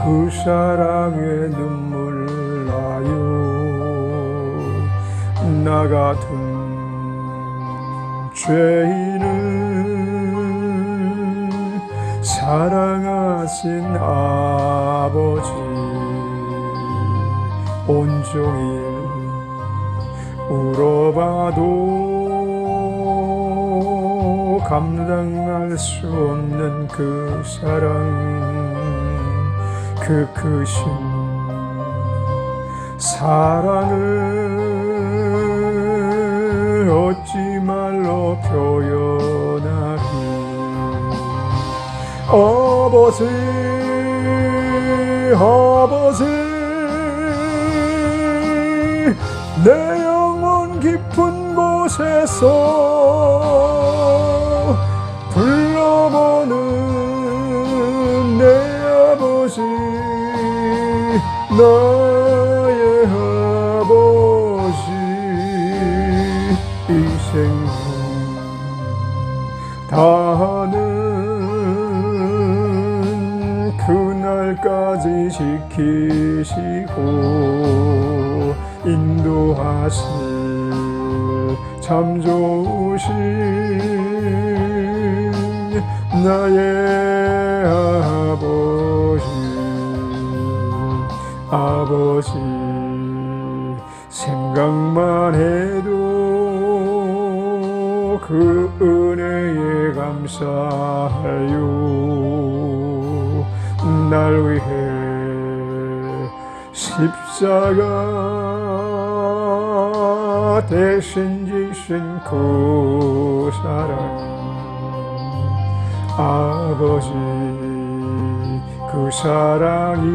그 사랑에 눈물 나요. 나 같은 죄인을 사랑하신 아버지, 온종일 울어봐도 감당할 수 없는 그 사랑, 그 크신 사랑을 어찌 말로 표현하리. 아버지, 아버지, 내 영혼 깊은 곳에서 불러보는 내 아버지, 나의 아버지, 이 생명 다하는 그날까지 지키시고 인도하실 참 좋으신 나의 아버지, 생각만 해도 그 은혜에 감사하요. 날 위해 십자가 대신 지신 그 사랑, 아버지, 그 사랑이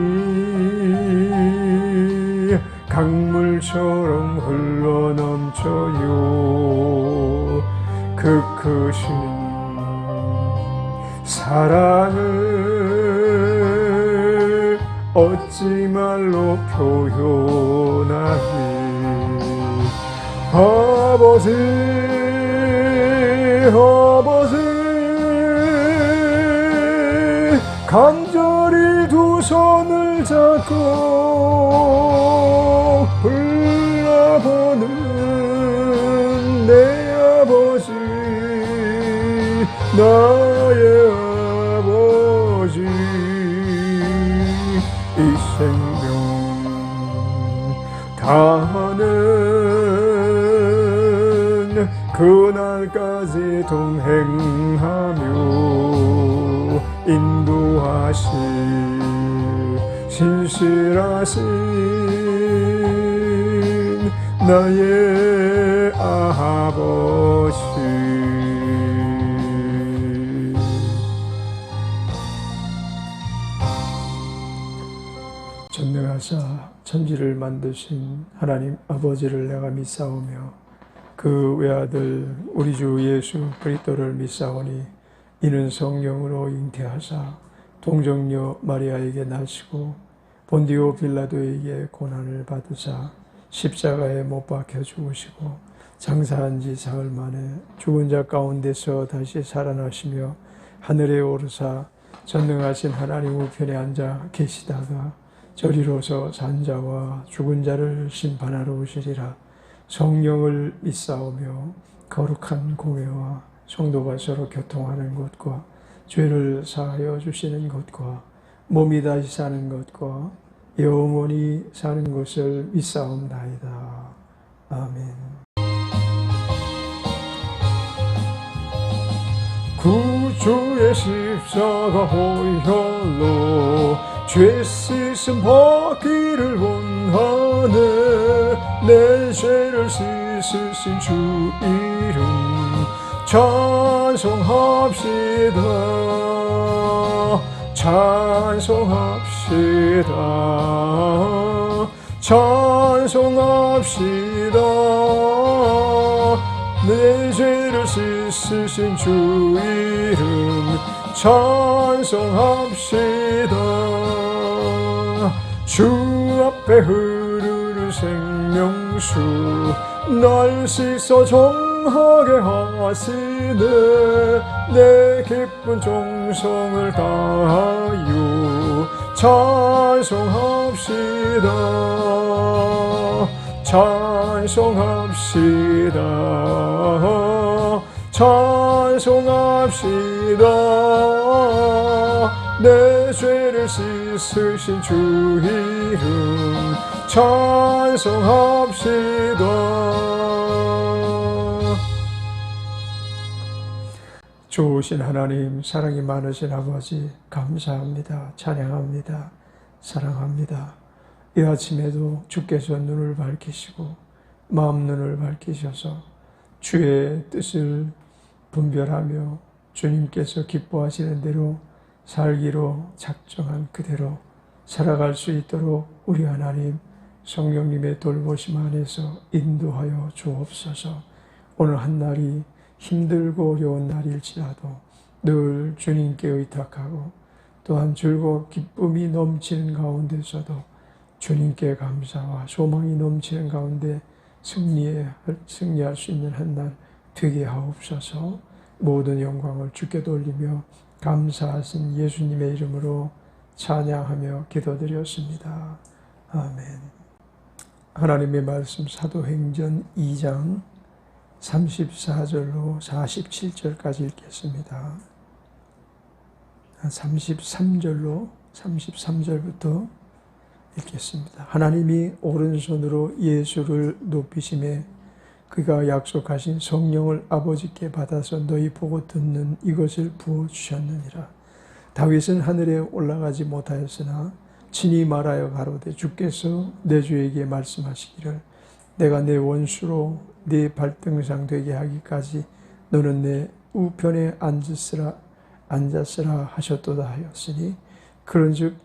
강물처럼 흘러넘쳐요. 그 크신 사랑을 어찌 말로 표현하리. 아버지, 아버지, 간절히 두 손을 잡고 불러보는 내 아버지, 나의 아버지, 이 생명 다하는 그날까지 동행하며 인도하실 신실하신 나의 아버지. 전능하사 천지를 만드신 하나님 아버지를 내가 믿사오며 그 외아들 우리 주 예수 그리스도를 믿사오니 이는 성령으로 잉태하사 동정녀 마리아에게 나시고 본디오 빌라도에게 고난을 받으사 십자가에 못 박혀 죽으시고 장사한 지 사흘 만에 죽은 자 가운데서 다시 살아나시며 하늘에 오르사 전능하신 하나님 우편에 앉아 계시다가 저리로서 산 자와 죽은 자를 심판하러 오시리라. 성령을 믿사오며 거룩한 공회와 성도가 서로 교통하는 것과 죄를 사하여 주시는 것과 몸이 다시 사는 것과 영원히 사는 것을 믿사옵나이다. 아멘. 구주의 십자가 보혈로 죄 씻음 받기를 원하네. 내 죄를 씻으신 주 이름 찬송합시다. 찬송합시다. 찬송합시다. 내 죄를 씻으신 주 이름 찬송합시다. 주 앞에 흐르는 생명수 날 씻어 정하게 하시네. 내 기쁜 정성을 다하여 찬송합시다. 찬송합시다. 찬송합시다. 내 죄를 씻으신 주 이름 찬송합시다. 좋으신 하나님, 사랑이 많으신 아버지, 감사합니다. 찬양합니다. 사랑합니다. 이 아침에도 주께서 눈을 밝히시고 마음 눈을 밝히셔서 주의 뜻을 분별하며 주님께서 기뻐하시는 대로 살기로 작정한 그대로 살아갈 수 있도록 우리 하나님 성령님의 돌보심 안에서 인도하여 주옵소서. 오늘 한 날이 힘들고 어려운 날일지라도 늘 주님께 의탁하고 또한 즐거운 기쁨이 넘치는 가운데서도 주님께 감사와 소망이 넘치는 가운데 승리할 수 있는 한 날 되게 하옵소서. 모든 영광을 주께 돌리며 감사하신 예수님의 이름으로 찬양하며 기도드렸습니다. 아멘. 하나님의 말씀 사도행전 2장 34절로 47절까지 읽겠습니다. 33절부터 읽겠습니다. 하나님이 오른손으로 예수를 높이심에 그가 약속하신 성령을 아버지께 받아서 너희 보고 듣는 이것을 부어주셨느니라. 다윗은 하늘에 올라가지 못하였으나 친히 말하여 가로되 주께서 내 주에게 말씀하시기를 내가 내 원수로 네 발등상 되게 하기까지 너는 내 우편에 앉았으라 하셨도다 하였으니 그런즉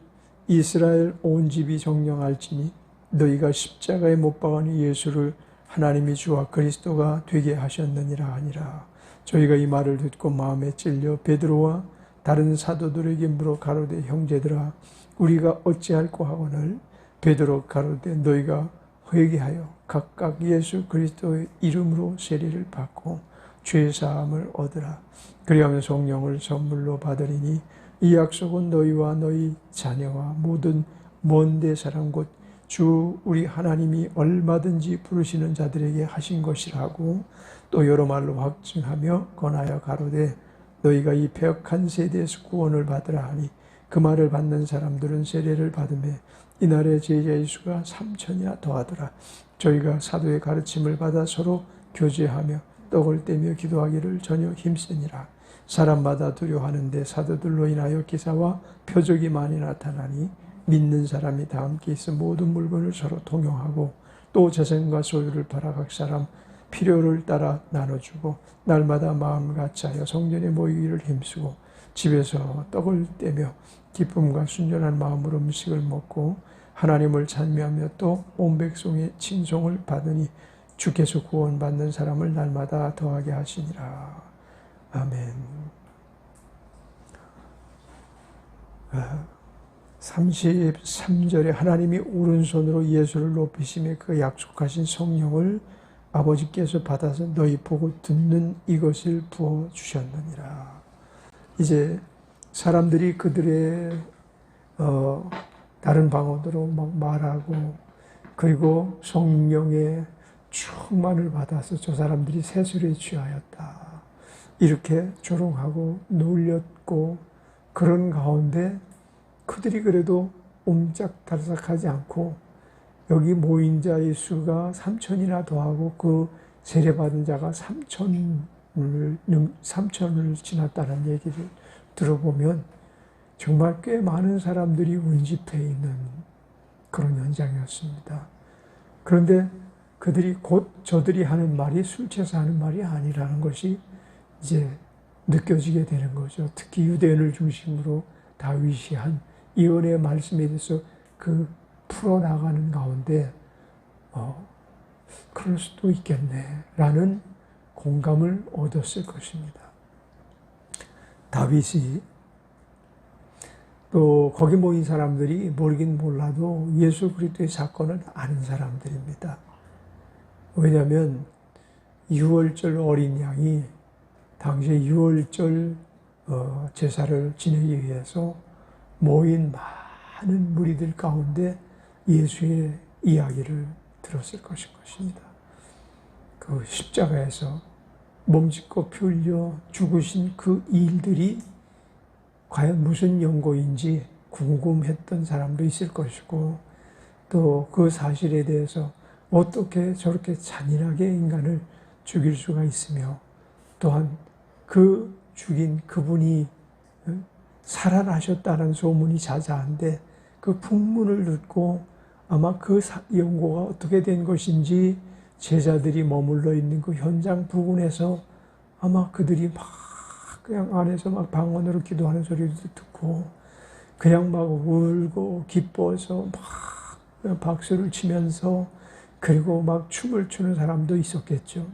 이스라엘 온 집이 정령할지니 너희가 십자가에 못 박은 예수를 하나님이 주와 그리스도가 되게 하셨느니라 하니라. 저희가 이 말을 듣고 마음에 찔려 베드로와 다른 사도들에게 물어 가로되 형제들아 우리가 어찌할꼬 하거늘 베드로 가로되 너희가 회개하여 각각 예수 그리스도의 이름으로 세례를 받고 죄 사함을 얻으라. 그리하면 성령을 선물로 받으리니 이 약속은 너희와 너희 자녀와 모든 먼데 사람 곧 주 우리 하나님이 얼마든지 부르시는 자들에게 하신 것이라고 또 여러 말로 확증하며 권하여 가로되 너희가 이 패역한 세대에서 구원을 받으라 하니 그 말을 받는 사람들은 세례를 받으며 이날의 제자의 수가 3,000이나 더하더라. 저희가 사도의 가르침을 받아 서로 교제하며 떡을 떼며 기도하기를 전혀 힘쓰니라. 사람마다 두려워하는데 사도들로 인하여 기사와 표적이 많이 나타나니 믿는 사람이 다 함께 있어 모든 물건을 서로 통용하고 또 재산과 소유를 팔아 각 사람 필요를 따라 나눠주고 날마다 마음 같이하여 성전에 모이기를 힘쓰고 집에서 떡을 떼며 기쁨과 순전한 마음으로 음식을 먹고 하나님을 찬미하며 또 온 백성의 칭송을 받으니 주께서 구원받는 사람을 날마다 더하게 하시니라. 아멘. 33절에 하나님이 오른손으로 예수를 높이심에 그 약속하신 성령을 아버지께서 받아서 너희 보고 듣는 이것을 부어주셨느니라. 이제 사람들이 그들의 다른 방언으로 막 말하고 그리고 성령의 충만을 받아서 저 사람들이 세술에 취하였다. 이렇게 조롱하고 놀렸고 그런 가운데 그들이 그래도 옴짝달싹하지 않고 여기 모인 자의 수가 3,000이나 더하고 그 세례받은 자가 3,000을 지났다는 얘기를 들어보면 정말 꽤 많은 사람들이 운집해 있는 그런 현장이었습니다. 그런데 그들이 곧 저들이 하는 말이 술 취해서 하는 말이 아니라는 것이 이제 느껴지게 되는 거죠. 특히 유대인을 중심으로 다윗이 한 이 은혜의 말씀에 대해서 그 풀어나가는 가운데 그럴 수도 있겠네라는 공감을 얻었을 것입니다. 다윗이 또 거기 모인 사람들이 모르긴 몰라도 예수 그리스도의 사건을 아는 사람들입니다. 왜냐하면 유월절 어린 양이 당시에 유월절 제사를 지내기 위해서 모인 많은 무리들 가운데 예수의 이야기를 들었을 것입니다. 그 십자가에서 몸짓고 피 흘려 죽으신 그 일들이 과연 무슨 연고인지 궁금했던 사람도 있을 것이고, 또 그 사실에 대해서 어떻게 저렇게 잔인하게 인간을 죽일 수가 있으며, 또한 그 죽인 그분이 살아나셨다는 소문이 자자한데 그 풍문을 듣고 아마 그 연고가 어떻게 된 것인지 제자들이 머물러 있는 그 현장 부근에서 아마 그들이 막 그냥 안에서 막 방언으로 기도하는 소리도 듣고 그냥 막 울고 기뻐서 막 그냥 박수를 치면서 그리고 막 춤을 추는 사람도 있었겠죠.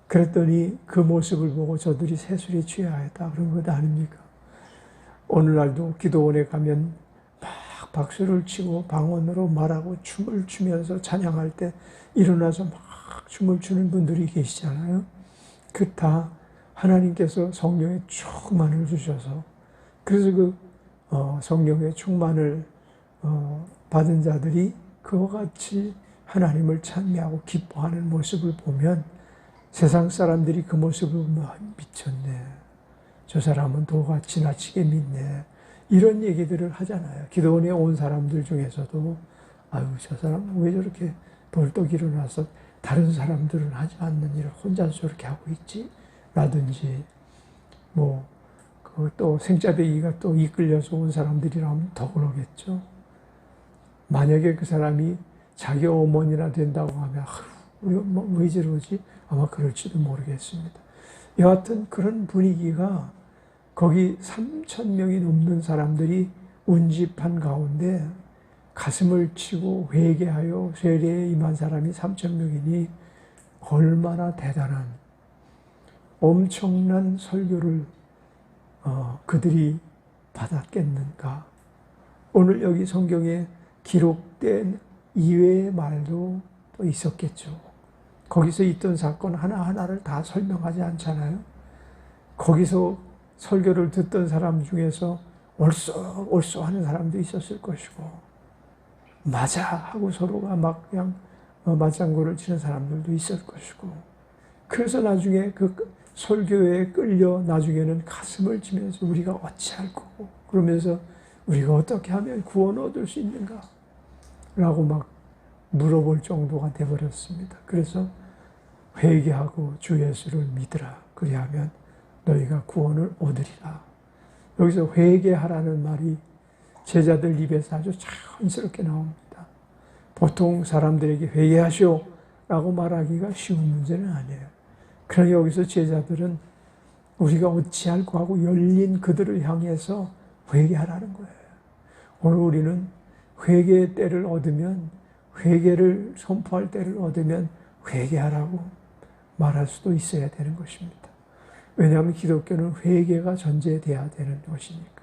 그랬더니 그 모습을 보고 저들이 새술에 취하였다 그런 것 아닙니까? 오늘날도 기도원에 가면 막 박수를 치고 방언으로 말하고 춤을 추면서 찬양할 때 일어나서 막 춤을 추는 분들이 계시잖아요. 그 다 하나님께서 성령의 충만을 주셔서, 그래서 그 성령의 충만을 받은 자들이 그와 같이 하나님을 찬미하고 기뻐하는 모습을 보면 세상 사람들이 그 모습을 보면 미쳤네, 저 사람은 도가 지나치게 믿네, 이런 얘기들을 하잖아요. 기도원에 온 사람들 중에서도 아유, 저 사람은 왜 저렇게 벌떡 일어나서 다른 사람들은 하지 않는 일을 혼자 저렇게 하고 있지? 라든지, 또 생짜배기가 또 이끌려서 온 사람들이라면 더 그러겠죠. 만약에 그 사람이 자기 어머니나 된다고 하면, 우리 엄마 왜 저러지? 아마 그럴지도 모르겠습니다. 여하튼 그런 분위기가 거기 3,000명이 넘는 사람들이 운집한 가운데 가슴을 치고 회개하여 세례에 임한 사람이 3,000명이니 얼마나 대단한 엄청난 설교를 그들이 받았겠는가. 오늘 여기 성경에 기록된 이외의 말도 또 있었겠죠. 거기서 있던 사건 하나하나를 다 설명하지 않잖아요. 거기서 설교를 듣던 사람 중에서 옳소 하는 사람도 있었을 것이고, 맞아 하고 서로가 막 그냥 맞장구를 치는 사람들도 있을 것이고, 그래서 나중에 그 설교에 끌려 나중에는 가슴을 치면서 우리가 어찌할 거고, 그러면서 우리가 어떻게 하면 구원을 얻을 수 있는가 라고 막 물어볼 정도가 되어버렸습니다. 그래서 회개하고 주 예수를 믿으라, 그리하면 너희가 구원을 얻으리라. 여기서 회개하라는 말이 제자들 입에서 아주 자연스럽게 나옵니다. 보통 사람들에게 회개하시오 라고 말하기가 쉬운 문제는 아니에요. 그러나 여기서 제자들은 우리가 어찌할까 하고 열린 그들을 향해서 회개하라는 거예요. 오늘 우리는 회개의 때를 얻으면, 회개를 선포할 때를 얻으면 회개하라고 말할 수도 있어야 되는 것입니다. 왜냐하면 기독교는 회개가 전제돼야 되는 것이니까.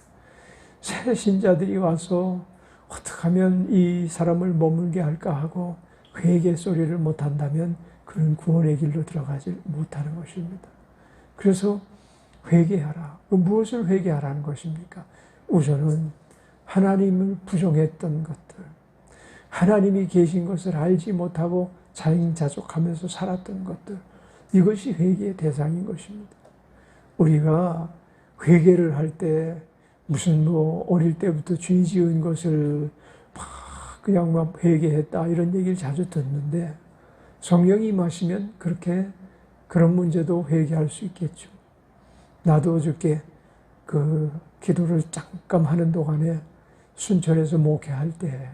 새 신자들이 와서 어떻게 하면 이 사람을 머물게 할까 하고 회개 소리를 못한다면 그는 구원의 길로 들어가지 못하는 것입니다. 그래서 회개하라. 무엇을 회개하라는 것입니까? 우선은 하나님을 부정했던 것들, 하나님이 계신 것을 알지 못하고 자인자족하면서 살았던 것들, 이것이 회개의 대상인 것입니다. 우리가 회개를 할 때 무슨 어릴 때부터 죄 지은 것을 그냥 막 회개했다 이런 얘기를 자주 듣는데, 성령이 임하시면 그런 문제도 회개할 수 있겠죠. 나도 어저께 그 기도를 잠깐 하는 동안에 순천에서 목회할 때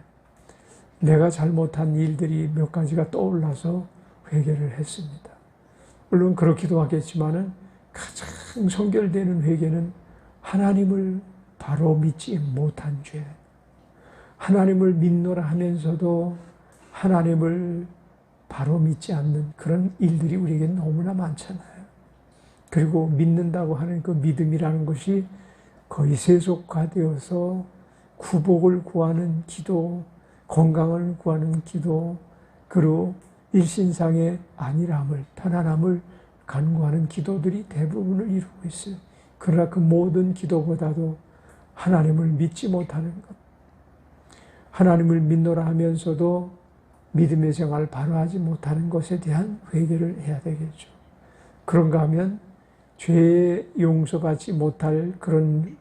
내가 잘못한 일들이 몇 가지가 떠올라서 회개를 했습니다. 물론 그렇기도 하겠지만은 가장 성결되는 회개는 하나님을 바로 믿지 못한 죄, 하나님을 믿노라 하면서도 하나님을 바로 믿지 않는 그런 일들이 우리에게 너무나 많잖아요. 그리고 믿는다고 하는 그 믿음이라는 것이 거의 세속화되어서 구복을 구하는 기도, 건강을 구하는 기도, 그리고 일신상의 안일함을, 편안함을 간구하는 기도들이 대부분을 이루고 있어요. 그러나 그 모든 기도보다도 하나님을 믿지 못하는 것, 하나님을 믿노라 하면서도 믿음의 생활을 바로 하지 못하는 것에 대한 회개를 해야 되겠죠. 그런가 하면 죄 용서받지 못할 그런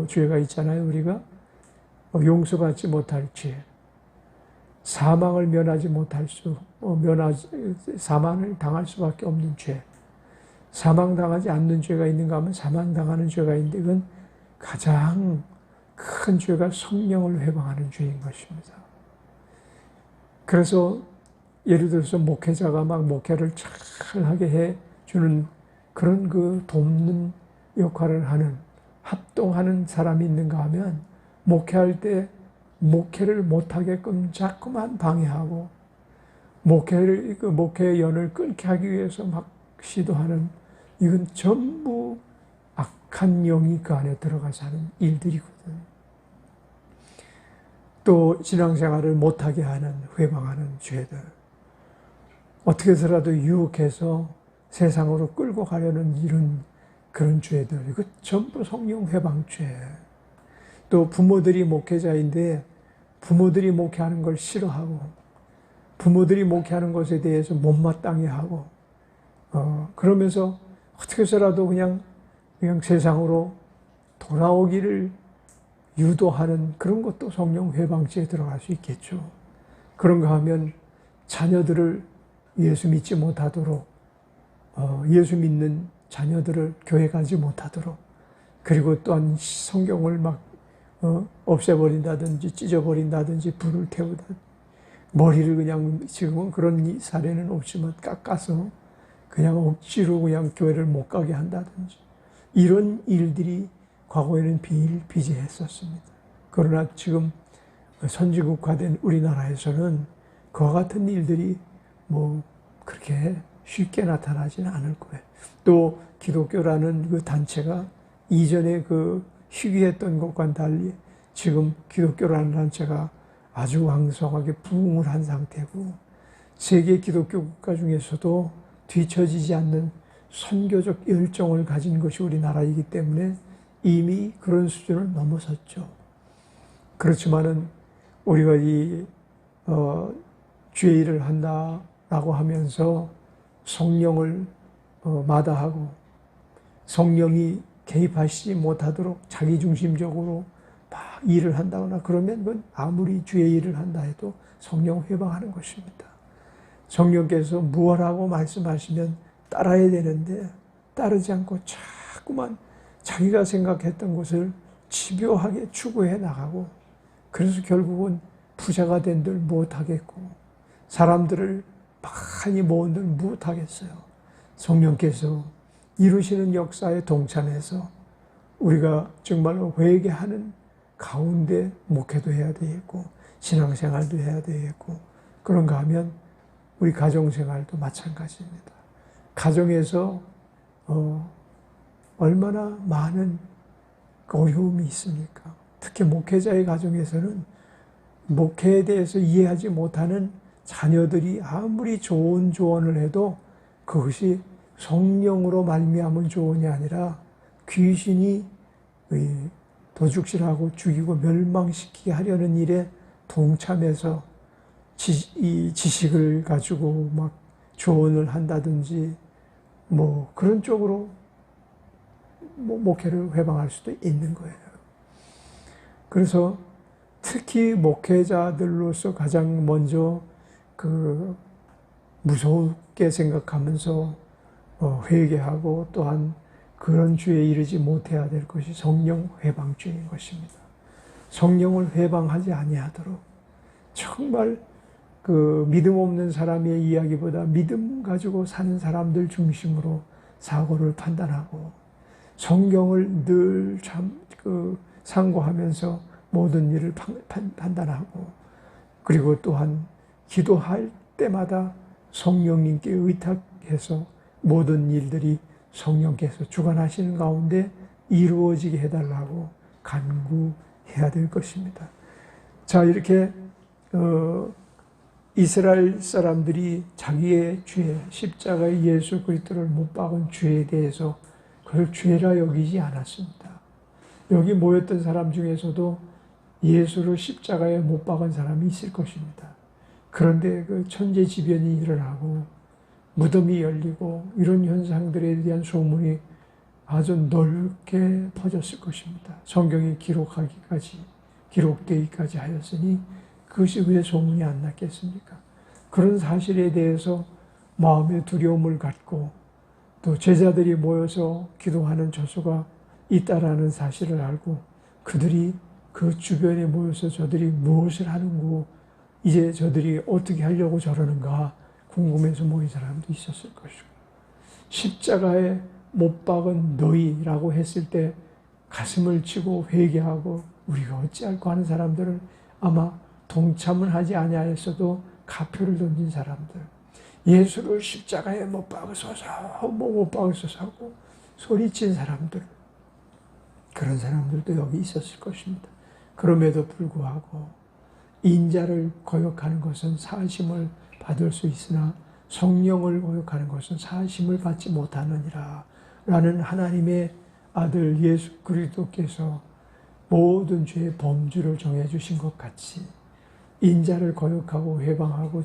죄가 있잖아요. 우리가 용서받지 못할 죄, 사망을 사망을 당할 수밖에 없는 죄, 사망당하지 않는 죄가 있는가 하면 사망당하는 죄가 있는데 그건 가장 큰 죄가 성령을 회방하는 죄인 것입니다. 그래서 예를 들어서 목회자가 막 목회를 잘하게 해주는 그런 그 돕는 역할을 하는, 합동하는 사람이 있는가 하면 목회할 때 목회를 못하게끔 자꾸만 방해하고 목회의 연을 끊게 하기 위해서 막 시도하는, 이건 전부 악한 영이 그 안에 들어가서 하는 일들이거든. 또 신앙생활을 못하게 하는, 회방하는 죄들, 어떻게 해서라도 유혹해서 세상으로 끌고 가려는 이런 그런 죄들, 이거 전부 성령 회방죄. 또 부모들이 목회자인데 부모들이 목회하는 걸 싫어하고 부모들이 목회하는 것에 대해서 못마땅해 하고 그러면서 어떻게 해서라도 그냥 세상으로 돌아오기를 유도하는 그런 것도 성령 회방죄에 들어갈 수 있겠죠. 그런가 하면 자녀들을 예수 믿지 못하도록, 예수 믿는 자녀들을 교회 가지 못하도록, 그리고 또한 성경을 막 없애버린다든지 찢어버린다든지 불을 태우다, 머리를 그냥, 지금은 그런 사례는 없지만 깎아서 그냥 억지로 그냥 교회를 못 가게 한다든지, 이런 일들이 과거에는 비일비재했었습니다. 그러나 지금 선진국화된 우리나라에서는 그와 같은 일들이 뭐 그렇게 쉽게 나타나지는 않을 거예요. 또 기독교라는 그 단체가 이전에 그 희귀했던 것과는 달리 지금 기독교라는 단체가 아주 왕성하게 부흥을 한 상태고, 세계 기독교 국가 중에서도 뒤처지지 않는 선교적 열정을 가진 것이 우리나라이기 때문에 이미 그런 수준을 넘어섰죠. 그렇지만은 우리가 이 죄일을 한다라고 하면서 성령을 마다하고 성령이 개입하시지 못하도록 자기중심적으로 막 일을 한다거나 그러면 그건 아무리 주의 일을 한다 해도 성령 회방하는 것입니다. 성령께서 무엇하고 말씀하시면 따라야 되는데 따르지 않고 자꾸만 자기가 생각했던 것을 집요하게 추구해 나가고, 그래서 결국은 부자가 된들 못하겠고 사람들을 많이 모은들 못하겠어요. 성령께서 이루시는 역사에 동참해서 우리가 정말로 회개하는 가운데 목회도 해야 되겠고 신앙생활도 해야 되겠고, 그런가 하면 우리 가정생활도 마찬가지입니다. 가정에서 얼마나 많은 어려움이 있습니까? 특히 목회자의 가정에서는 목회에 대해서 이해하지 못하는 자녀들이 아무리 좋은 조언을 해도 그것이 성령으로 말미암은 조언이 아니라 귀신이 도둑질하고 죽이고 멸망시키게 하려는 일에 동참해서 이 지식을 가지고 막 조언을 한다든지 뭐 그런 쪽으로 목회를 회방할 수도 있는 거예요. 그래서 특히 목회자들로서 가장 먼저 그 무섭게 생각하면서 회개하고 또한 그런 죄에 이르지 못해야 될 것이 성령 회방죄인 것입니다. 성령을 회방하지 아니하도록 정말 그 믿음 없는 사람의 이야기보다 믿음 가지고 사는 사람들 중심으로 사고를 판단하고 성경을 늘 상고하면서 모든 일을 판단하고, 그리고 또한 기도할 때마다 성령님께 의탁해서 모든 일들이 성령께서 주관하시는 가운데 이루어지게 해달라고 간구해야 될 것입니다. 자, 이렇게 이스라엘 사람들이 자기의 죄, 십자가의 예수 그리스도를 못 박은 죄에 대해서 그걸 죄라 여기지 않았습니다. 여기 모였던 사람 중에서도 예수를 십자가에 못 박은 사람이 있을 것입니다. 그런데 그 천재지변이 일어나고 무덤이 열리고 이런 현상들에 대한 소문이 아주 넓게 퍼졌을 것입니다. 성경이 기록되기까지 하였으니 그것이 왜 소문이 안 났겠습니까? 그런 사실에 대해서 마음의 두려움을 갖고 또 제자들이 모여서 기도하는 저수가 있다라는 사실을 알고 그들이 그 주변에 모여서 저들이 무엇을 하는고 이제 저들이 어떻게 하려고 저러는가 궁금해서 모인 사람도 있었을 것이고 십자가에 못 박은 너희라고 했을 때 가슴을 치고 회개하고 우리가 어찌할까 하는 사람들은 아마 동참을 하지 아니하였어도 가표를 던진 사람들, 예수를 십자가에 못 박으소서 못 박으소서 하고 소리친 사람들, 그런 사람들도 여기 있었을 것입니다. 그럼에도 불구하고 인자를 거역하는 것은 사심을 받을 수 있으나 성령을 거역하는 것은 사심을 받지 못하느니라 라는 하나님의 아들 예수 그리스도께서 모든 죄의 범주를 정해주신 것 같이 인자를 거역하고 회방하고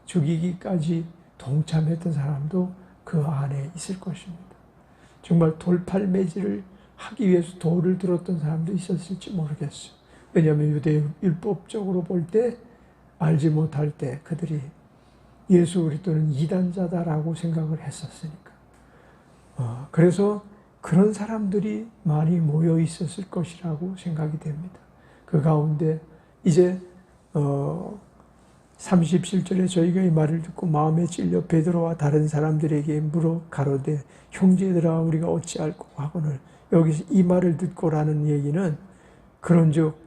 죽이기까지 동참했던 사람도 그 안에 있을 것입니다. 정말 돌팔매질을 하기 위해서 돌을 들었던 사람도 있었을지 모르겠어요. 왜냐하면 유대 율법적으로 볼 때 알지 못할 때 그들이 예수 그리스도는 이단자다라고 생각을 했었으니까. 그래서 그런 사람들이 많이 모여 있었을 것이라고 생각이 됩니다. 그 가운데 이제 37절에 저희가 이 말을 듣고 마음에 찔려 베드로와 다른 사람들에게 물어 가로되 형제들아 우리가 어찌할꼬 하거늘, 여기서 이 말을 듣고라는 얘기는 그런즉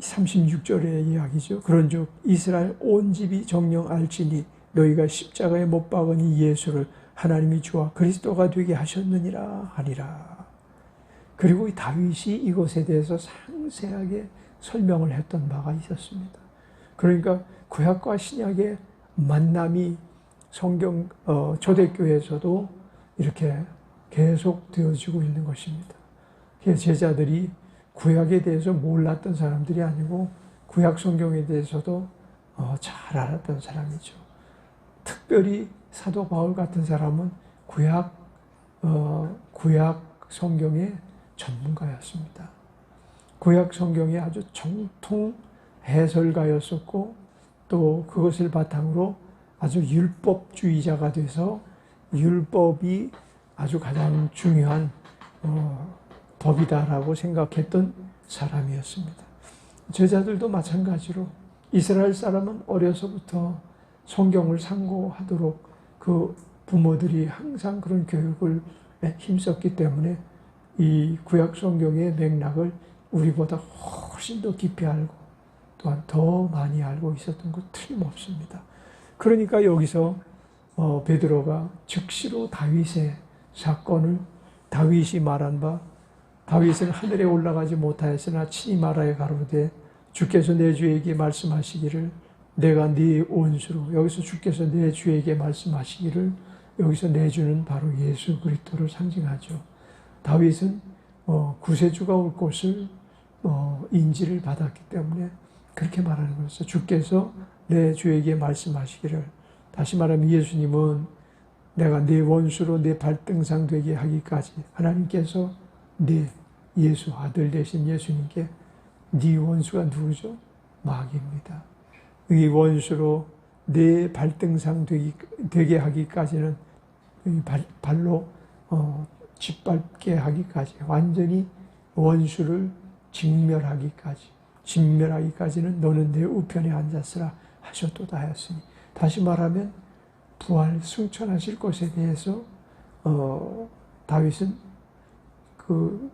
36절의 이야기죠. 그런즉 이스라엘 온 집이 정녕 알지니 너희가 십자가에 못 박은 이 예수를 하나님이 주와 그리스도가 되게 하셨느니라 하니라. 그리고 이 다윗이 이것에 대해서 상세하게 설명을 했던 바가 있었습니다. 그러니까 구약과 신약의 만남이 성경 초대교회에서도 이렇게 계속 되어지고 있는 것입니다. 제자들이 구약에 대해서 몰랐던 사람들이 아니고 구약 성경에 대해서도 잘 알았던 사람이죠. 특별히 사도 바울 같은 사람은 구약 성경의 전문가였습니다. 구약 성경의 아주 정통 해설가였었고 또 그것을 바탕으로 아주 율법주의자가 돼서 율법이 아주 가장 중요한 법이다라고 생각했던 사람이었습니다. 제자들도 마찬가지로 이스라엘 사람은 어려서부터 성경을 상고하도록 그 부모들이 항상 그런 교육을 힘썼기 때문에 이 구약 성경의 맥락을 우리보다 훨씬 더 깊이 알고 또한 더 많이 알고 있었던 것 틀림없습니다. 그러니까 여기서 베드로가 즉시로 다윗의 사건을 다윗이 말한 바 다윗은 하늘에 올라가지 못하였으나 친히 말하여 가로되 주께서 내 주에게 말씀하시기를 내가 네 원수로, 여기서 주께서 내 주에게 말씀하시기를, 여기서 내 주는 바로 예수 그리스도를 상징하죠. 다윗은 구세주가 올 것을 인지를 받았기 때문에 그렇게 말하는 것이죠. 주께서 내 주에게 말씀하시기를, 다시 말하면 예수님은 내가 네 원수로 내 발등상 되게 하기까지 하나님께서 네 예수 아들 되신 예수님께 네 원수가 누구죠? 마귀입니다. 이 원수로 내 발등상 되게 하기까지는 발로 짓밟게 하기까지, 완전히 원수를 진멸하기까지는 너는 내 우편에 앉았으라 하셨도다 하였으니, 다시 말하면 부활 승천하실 것에 대해서 다윗은 그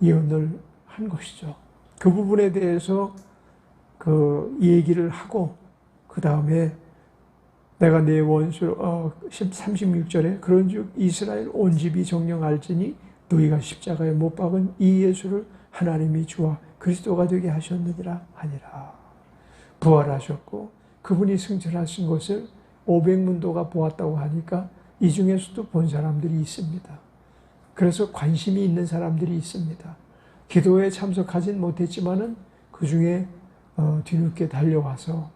예언을 한 것이죠. 그 부분에 대해서 그 얘기를 하고 그 다음에 내가 내 원수 36절에 그런즉 이스라엘 온 집이 정녕 알지니 너희가 십자가에 못 박은 이 예수를 하나님이 주와 그리스도가 되게 하셨느니라 하니라. 부활하셨고 그분이 승천하신 것을 500문도가 보았다고 하니까 이 중에서도 본 사람들이 있습니다. 그래서 관심이 있는 사람들이 있습니다. 기도에 참석하진 못했지만은 그 중에 뒤늦게 달려와서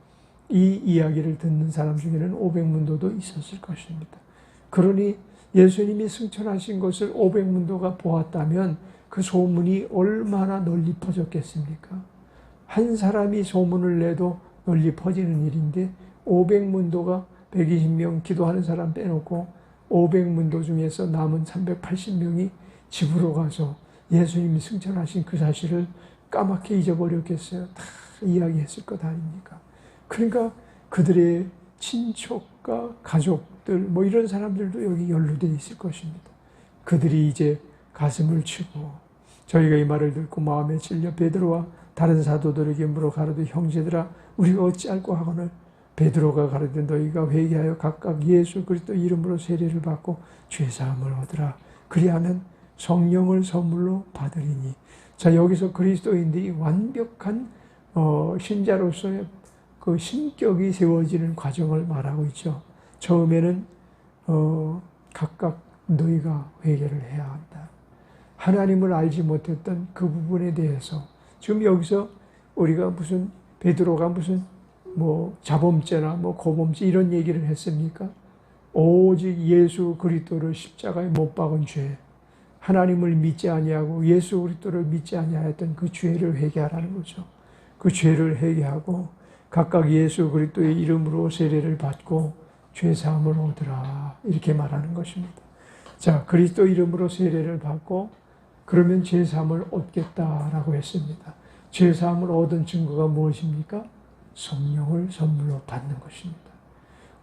이 이야기를 듣는 사람 중에는 500문도도 있었을 것입니다. 그러니 예수님이 승천하신 것을 500문도가 보았다면 그 소문이 얼마나 널리 퍼졌겠습니까? 한 사람이 소문을 내도 널리 퍼지는 일인데 500문도가 120명 기도하는 사람 빼놓고 500문도 중에서 남은 380명이 집으로 가서 예수님이 승천하신 그 사실을 까맣게 잊어버렸겠어요. 다 이야기했을 것 아닙니까? 그러니까 그들의 친척과 가족들 뭐 이런 사람들도 여기 연루되어 있을 것입니다. 그들이 이제 가슴을 치고 저희가 이 말을 듣고 마음에 찔려 베드로와 다른 사도들에게 물어 가로되 형제들아 우리가 어찌할꼬 하거늘 베드로가 가로되 너희가 회개하여 각각 예수 그리스도 이름으로 세례를 받고 죄사함을 얻으라. 그리하면 성령을 선물로 받으리니. 자, 여기서 그리스도인들이 완벽한 신자로서의 그 신격이 세워지는 과정을 말하고 있죠. 처음에는 각각 너희가 회개를 해야 한다. 하나님을 알지 못했던 그 부분에 대해서 지금 여기서 우리가 무슨 베드로가 무슨 뭐 자범죄나 뭐 고범죄 이런 얘기를 했습니까? 오직 예수 그리스도를 십자가에 못 박은 죄, 하나님을 믿지 아니하고 예수 그리스도를 믿지 아니하였던 그 죄를 회개하라는 거죠. 그 죄를 회개하고 각각 예수 그리스도의 이름으로 세례를 받고 죄 사함을 얻으라 이렇게 말하는 것입니다. 자, 그리스도 이름으로 세례를 받고 그러면 죄 사함을 얻겠다라고 했습니다. 죄 사함을 얻은 증거가 무엇입니까? 성령을 선물로 받는 것입니다.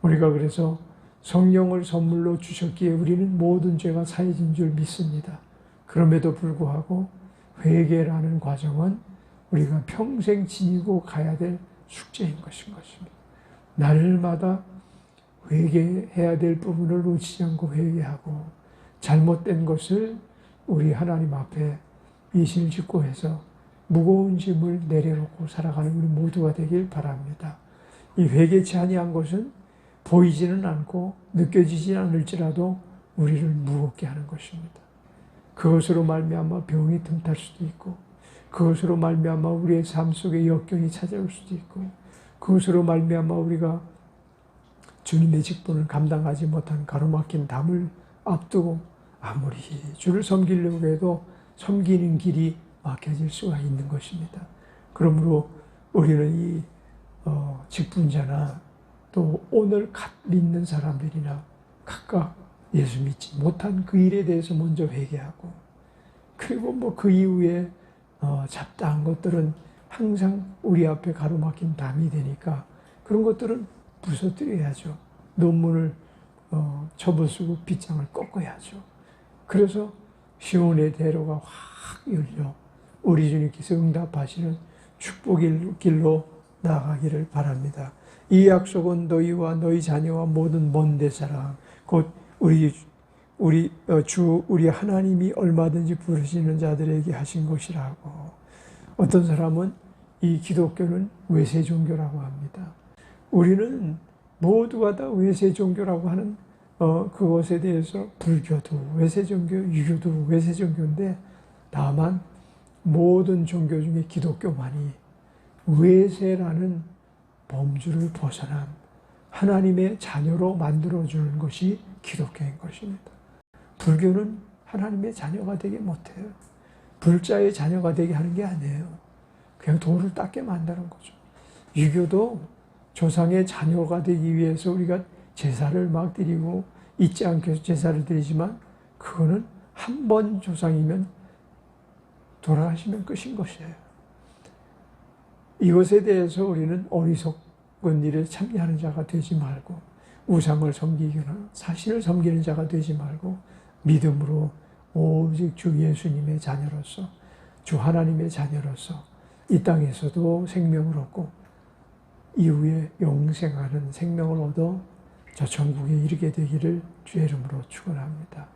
우리가 그래서 성령을 선물로 주셨기에 우리는 모든 죄가 사해진 줄 믿습니다. 그럼에도 불구하고 회개라는 과정은 우리가 평생 지니고 가야 될 숙제인 것입니다. 날마다 회개해야 될 부분을 놓치지 않고 회개하고 잘못된 것을 우리 하나님 앞에 이실직고 해서 무거운 짐을 내려놓고 살아가는 우리 모두가 되길 바랍니다. 이 회개치 아니한 것은 보이지는 않고 느껴지지 않을지라도 우리를 무겁게 하는 것입니다. 그것으로 말미암아 병이 틈탈 수도 있고 그것으로 말미암아 우리의 삶 속에 역경이 찾아올 수도 있고 그것으로 말미암아 우리가 주님의 직분을 감당하지 못한 가로막힌 담을 앞두고 아무리 주를 섬기려고 해도 섬기는 길이 막혀질 수가 있는 것입니다. 그러므로 우리는 이 직분자나 또 오늘 갓 믿는 사람들이나 각각 예수 믿지 못한 그 일에 대해서 먼저 회개하고 그리고 뭐 그 이후에 잡다한 것들은 항상 우리 앞에 가로막힌 담이 되니까 그런 것들은 부서뜨려야죠. 논문을 접어쓰고 빗장을 꺾어야죠. 그래서 시온의 대로가 확 열려 우리 주님께서 응답하시는 축복의 길로 나아가기를 바랍니다. 이 약속은 너희와 너희 자녀와 모든 먼 데 사람 곧 우리 하나님이 얼마든지 부르시는 자들에게 하신 것이라고. 어떤 사람은 이 기독교는 외세 종교라고 합니다. 우리는 모두가 다 외세 종교라고 하는 그것에 대해서 불교도 외세 종교, 유교도 외세 종교인데 다만 모든 종교 중에 기독교만이 외세라는 범주를 벗어난 하나님의 자녀로 만들어주는 것이 기독교인 것입니다. 불교는 하나님의 자녀가 되게 못해요. 불자의 자녀가 되게 하는 게 아니에요. 그냥 돌을 닦게 만드는 거죠. 유교도 조상의 자녀가 되기 위해서 우리가 제사를 막 드리고 잊지 않게 해서 제사를 드리지만 그거는 한 번 조상이면 돌아가시면 끝인 것이에요. 이것에 대해서 우리는 어리석은 일에 참여하는 자가 되지 말고 우상을 섬기거나 사신을 섬기는 자가 되지 말고 믿음으로 오직 주 예수님의 자녀로서 주 하나님의 자녀로서 이 땅에서도 생명을 얻고 이후에 영생하는 생명을 얻어 저 천국에 이르게 되기를 주의 이름으로 축원합니다.